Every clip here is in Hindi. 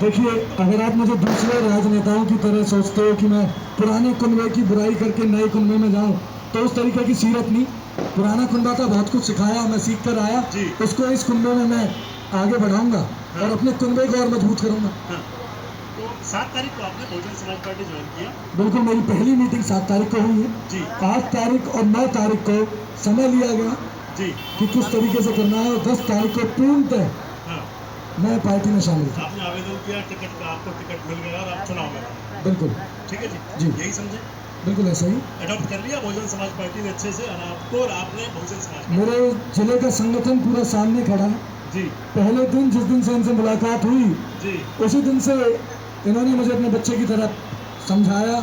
देखिए, अगर आप मुझे दूसरे राजनेताओं की तरह सोचते हो कि मैं पुराने कुनबे की बुराई करके नए कुनबे में जाऊं, तो उस तरीके की सीरत नहीं। पुराना कुनबा था, बहुत कुछ सिखाया, मैं सीख कर आया, उसको इस कुनबे में मैं आगे बढ़ाऊंगा और अपने कुनबे को और मजबूत करूंगा। तो 7 तारीख को आपने बहुजन समाज पार्टी ज्वाइन किया? बिल्कुल, मेरी पहली मीटिंग 7 तारीख को हुई जी। है। 8 तारीख और 9 तारीख को समय लिया गया जी। कि किस तरीके से करना है, और 10 तारीख को पूर्णतः मैं पार्टी में शामिल था। आपने आवेदन किया, टिकट का आपको टिकट मिल गया और आप चुनाव में गए। बिल्कुल। ठीक है जी। जी। यही समझे? बिल्कुल ऐसा ही। अडॉप्ट कर लिया बहुजन समाज पार्टी ने अच्छे से, और आपको और आपने बहुजन समाज मेरे जिले का संगठन पूरा सामने खड़ा है। जी। पहले दिन जिस दिन से इनसे मुलाकात हुई, जी। उसी दिन से इन्होंने मुझे अपने बच्चे की तरह समझाया,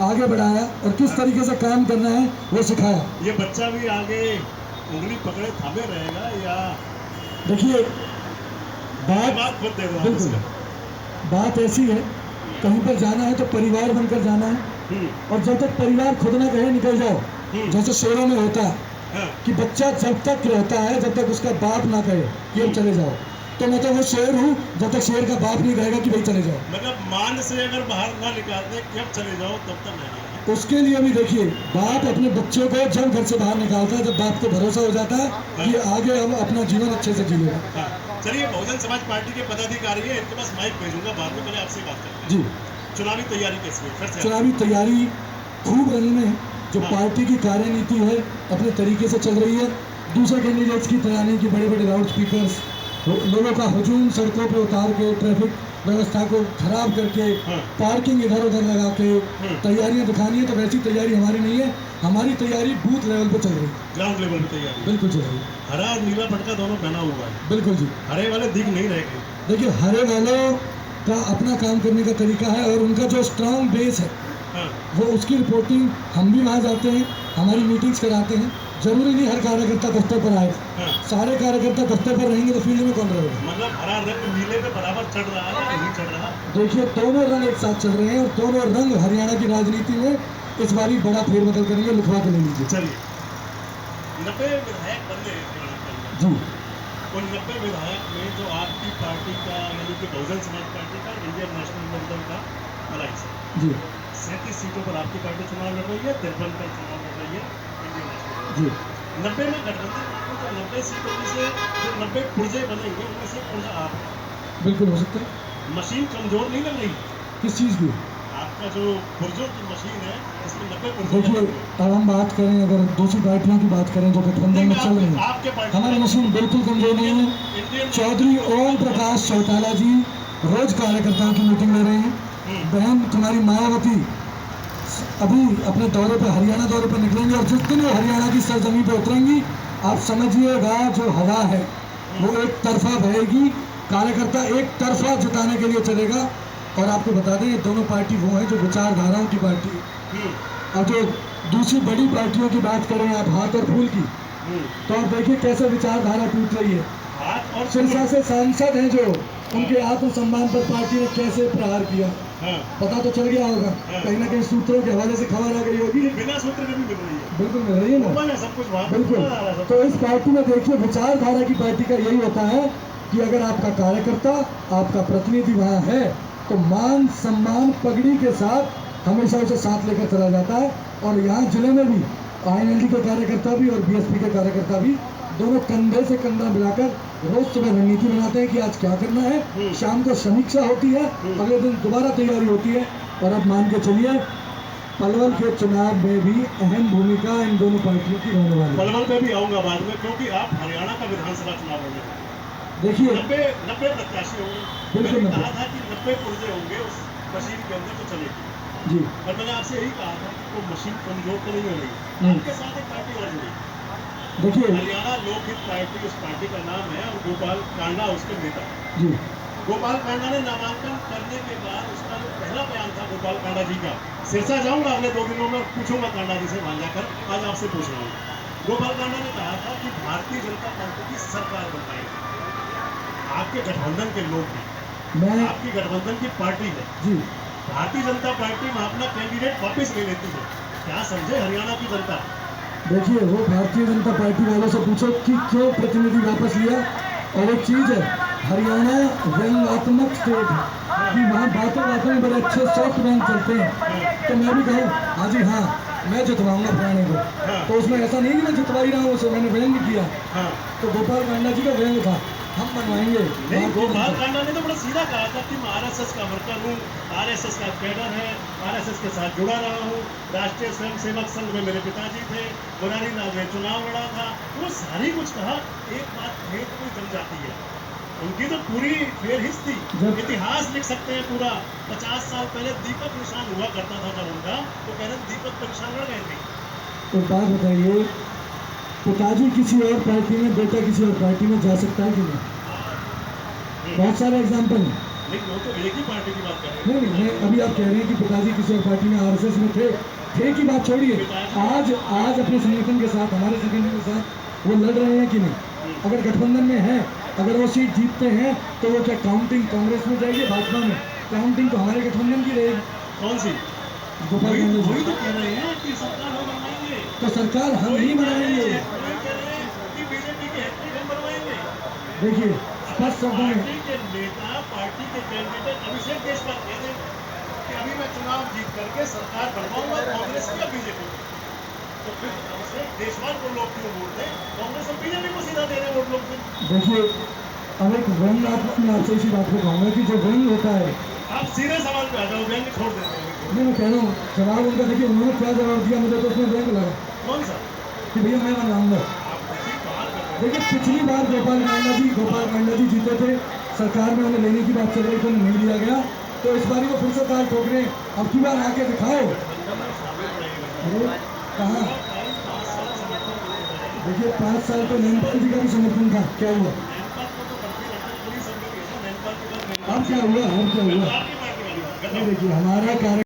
आगे बढ़ाया और किस तरीके से काम करना है वो सिखाया। ये बच्चा भी आगे उंगली पकड़े थामे रहेगा या? देखिए, बात खुद दे दो। बिल्कुल, बात ऐसी है, कहीं पर जाना है तो परिवार बनकर जाना है, और जब तक परिवार खुद ना कहे निकल जाओ, जैसे शेरों में होता है कि बच्चा जब तक रहता है जब तक उसका बाप ना कहे कि अब चले जाओ, तो मैं तो वो शेर हूँ जब तक शेर का बाप नहीं कहेगा कि भाई चले जाओ। मतलब मान से अगर बाहर ना निकालते कि अब चले जाओ, तब तक नहीं। उसके लिए भी देखिए, बाप अपने बच्चे को जब घर से बाहर निकालता है, जब बाप को भरोसा हो जाता है कि आगे हम अपना जीवन अच्छे से जिएगा। चलिए, बहुजन समाज पार्टी के पदाधिकारी है, इनके पास माइक भेजूंगा बाद में, पहले आपसे बात करते हैं। जी। चुनावी तैयारी कैसी है? फिर से चुनावी तैयारी खूब रंग में, जो पार्टी की कार्यनीति है अपने तरीके से चल रही है। दूसरे कैंडिडेट्स की तैयारी की, बड़े बड़े लाउड स्पीकर्स, लोगों का हुजूम सड़कों पे उतार के, ट्रैफिक व्यवस्था को खराब करके, पार्किंग इधर उधर लगा के तैयारियां दिखानी है। तो वैसी तैयारी हमारी नहीं है, हमारी तैयारी बूथ लेवल पे चल रही है, ग्राउंड लेवल पे तैयारी बिल्कुल चल रही है। हरा और नीला पटका दोनों पहना हुआ है। बिल्कुल जी। हरे वाले दिख नहीं रहे कहीं। देखिए, हरे वालों का अपना काम करने का तरीका है, और उनका जो स्ट्रांग बेस है वो उसकी रिपोर्टिंग हम भी वहाँ जाते हैं, हमारी मीटिंग्स कराते हैं। जरूरी नहीं हर कार्यकर्ता दफ्तर पर आएगा, सारे कार्यकर्ता दफ्तर पर रहेंगे तो फील्ड में कौन रहेगा? मतलब हरा रंग नीले पे बराबर चढ़ रहा है या नहीं चढ़ रहा? देखिए, दोनों रंग एक साथ चल रहे हैं, और दोनों रंग हरियाणा की राजनीति में इस बार बड़ा फेरबदल करेंगे, लिखवा के ले लीजिए। चलिए, 90 विधायक बन गए जी। उन 90 विधायक में जो आपकी पार्टी का, यानी कि बहुजन समाज पार्टी का, इंडियन नेशनल जनता का अलायंस है जी। 37 सीटों पर आपकी पार्टी चुनाव लड़ रही है, 53 पर चुनाव लड़ रही है इंडियन नेशनल जी। 90 में गठबंधन, तो 90 सीटों में से जो 90 पुर्जे बनेंगे उनमें से पुर्जा आप हैं। बिल्कुल हो सकता है। मशीन कमजोर नहीं लग रही? किस चीज़ की? आपका जो पुर्जों की मशीन है, इसमें 90 पुर्जे। देखिए, अब हम बात करें, अगर दूसरी पार्टियों की बात करें जो गठबंधन में चल रही है, हमारी मशीन बिल्कुल कमजोर नहीं है। चौधरी ओम प्रकाश चौटाला जी रोज कार्यकर्ताओं की मीटिंग ले रहे हैं। बहन कुमारी मायावती अभी अपने दौरे पर, हरियाणा दौरे पर निकलेंगे, और जिस दिन वो हरियाणा की सरजमी पर उतरेंगी, आप समझिएगा जो हवा है वो एक तरफा बहेगी, कार्यकर्ता एक तरफा जिताने के लिए चलेगा। और आपको बता दें, दोनों पार्टी वो है जो विचारधाराओं की पार्टी है। और जो दूसरी बड़ी पार्टियों की बात करें आप, हाथ और फूल की, तो आप देखिए कैसे विचारधारा टूट रही है। और सिरसा से सांसद हैं जो, उनके आत्मसम्मान पर पार्टी ने कैसे प्रहार किया, पता तो चल गया होगा। कहीं ना कहीं सूत्रों के हवाले से खबर आ गई होगी। बिना सूत्र के भी मिल रही है। बिल्कुल मिल रही है ना, सब कुछ बिल्कुल। तो इस पार्टी में देखिए, विचारधारा की पार्टी का यही होता है कि अगर आपका कार्यकर्ता, आपका प्रतिनिधि वहाँ है, तो मान सम्मान पगड़ी के साथ हमेशा उसे साथ लेकर चला जाता है। और यहाँ जिले में भी INLD के कार्यकर्ता भी और BSP के कार्यकर्ता भी दोनों कंधे से कंधा मिलाकर रोज सुबह रणनीति बनाते हैं कि आज क्या करना है। शाम को समीक्षा होती है, अगले दिन दोबारा तैयारी होती है। और अब मान के चलिए, पलवल के चुनाव में भी अहम भूमिका इन दोनों पार्टियों की रहने वाली है। पलवल पे भी आऊंगा बाद में, क्योंकि आप हरियाणा का विधानसभा चुनाव लड़ रहे हैं। देखिए, 90 प्रत्याशी होंगे। बिल्कुल मैंने कहा था कि 90 पुर्जे होंगे उस मशीन के अंदर, तो चलेगी जी। और मैंने आपसे यही कहा था कि वो मशीन कमजोर तो नहीं हो रही। उनके साथ एक पार्टी और जुड़ी, देखिए, हरियाणा लोकहित पार्टी, उस पार्टी का नाम है, और गोपाल कांडा उसके नेता जी। गोपाल कांडा ने नामांकन करने के बाद उसका जो पहला बयान था गोपाल कांडा जी का, सिरसा जाऊंगा अगले 2 दिनों में, पूछूंगा कांडा जी से वहां जाकर, आज आपसे पूछ रहा हूँ। गोपाल कांडा ने कहा था कि भारतीय जनता पार्टी की सरकार बनाएगी, आपके गठबंधन के लोग हैं, आपकी गठबंधन की पार्टी है जी। भारतीय जनता पार्टी में अपना कैंडिडेट वापस ले लेती है, क्या समझे हरियाणा की जनता? देखिए, वो भारतीय जनता पार्टी वालों से पूछो कि क्यों प्रतिनिधि वापस लिया। और एक चीज़ है, हरियाणा व्यंग्यात्मक स्टेट है कि वहाँ बातों बातों में बड़े अच्छे सॉफ्ट व्यंग चलते हैं। तो मैं भी कहूँ हाँ जी हाँ मैं जितवाऊंगा फलाने को, तो उसमें ऐसा नहीं कि मैं जितवा ही रहा हूँ उसे, मैंने व्यंग किया। तो गोपाल कांडा जी का व्यंग था, हम बनवाएंगे। नहीं, गोपाल कांडा ने तो बड़ा सीधा कहा था कि मैं आरएसएस का वर्कर हूँ, आरएसएस का कैडर है, आरएसएस के साथ जुड़ा रहा हूँ, राष्ट्रीय स्वयंसेवक संघ में मेरे पिताजी थे, मुरारी लाल ने चुनाव लड़ा था, वो सारी कुछ कहा। एक बात है तो कोई जम जाती है, उनकी तो पूरी फेरहिस थी, इतिहास लिख सकते हैं पूरा। 50 साल पहले दीपक निशान हुआ करता था जब उनका, तो कह रहे दीपक पर निशान लड़ गए थे। तो बात बताइए, पिताजी किसी और पार्टी में, बेटा किसी और पार्टी में जा सकता है कि नहीं? बहुत सारे एग्जाम्पल हैं। लेकिन वो तो एक ही पार्टी की बात कर रहे हैं। नहीं, अभी आप कह रहे हैं कि पिताजी किसी और पार्टी में आरएसएस में थे की बात छोड़िए, आज अपने संगठन के साथ, हमारे संगठन के साथ वो लड़ रहे हैं कि नहीं? अगर गठबंधन में है, अगर वो सीट जीतते हैं तो वो क्या काउंटिंग कांग्रेस में जाएगी, भाजपा में? काउंटिंग तो हमारे गठबंधन की रहेगी। कौन सी? गोपाल कांडा जी वही तो कह रहे हैं कि सरकार हम बनवाएंगे। तो सरकार हम ही बनाएंगे। वही कह रहे हैं कि बीजेपी के हैट्रिक हम बनवाएंगे। देखिए स्पष्ट शब्दों में पार्टी के नेता, पार्टी के कैंडिडेट अभिषेक देशपाल कहते हैं कि अभी मैं चुनाव जीत करके सरकार बनवाऊंगा कांग्रेस की या बीजेपी की। तो फिर अभिषेक देशपाल को लोग क्यों वोट दें? कांग्रेस और बीजेपी को सीधा दे रहे हैं वोट लोग। देखिए अब एक व्यंग, मैं आपसे इसी बात को कहूँगा कि जो व्यंग होता है, आप सीधे सवाल पे आ जाओ, व्यंग छोड़ देते हैं। नहीं मैं कह रहा हूँ जवाब उनका, देखिए उन्होंने क्या जवाब दिया, मुझे तो उसमें व्यंग लगा। कौन सा? कि भैया मैं बनवाऊंगा। देखिए पिछली बार गोपाल कांडा जी जीते थे, सरकार में उन्हें लेने की बात चल रही थी, उन्हें नहीं लिया गया, तो इस बार वो फिर से ताल ठोक रहे हैं, अब की बार आके दिखाओ। कहाँ? देखिए 5 साल तो नैनपाल जी का भी समर्थन था, क्या हुआ? अब क्या हुआ? देखिए हमारा कार्य